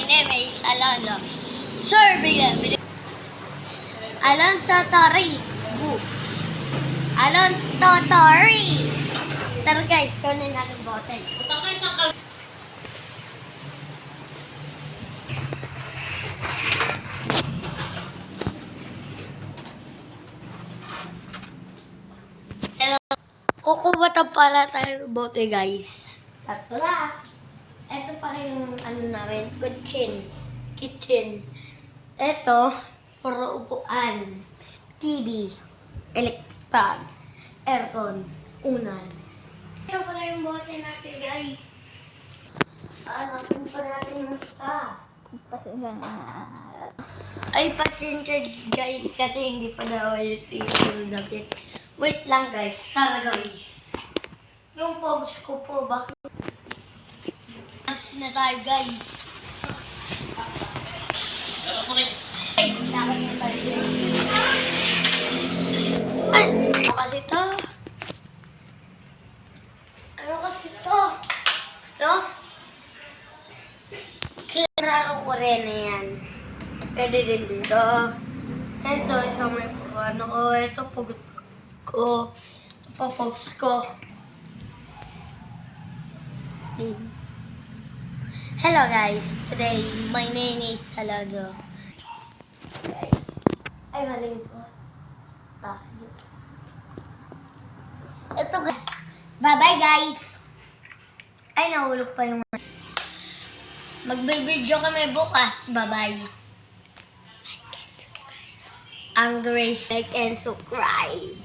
name is Alonso. Serving them. Alonso Torri. Books. Alonso Torri. Tara guys, kunin natin bottle. Punta kayo sa kal... Hello. Kukubatan pala tayo ng bote guys. Tatla. Ito pa yung ano namin, kitchen. Ito, puro upuan, TV, electric fan, aircon, unan. Ito pala yung bote natin guys. Natin pa natin yung isa. Ay, patinted guys kasi hindi pa naayos yung damit. Wait lang guys, tara guys. Yung pogs ko po, bakit? Na tayo guys. Ay, lakad na tayo guys. Ay, ano kasi to? Ano kasi to? Ito? Klaro ko rin na yan. Pwede din dito. Ito, isang may ano ko. Ito, pogs ko. Ito, pogs ko. Hello guys, today my name is Salado. Guys, ay mali po. Tayo. Ito guys. Bye bye guys. Ay nahulog pa yung magbibideo kami bukas. Bye bye. Ang Grace, like and subscribe.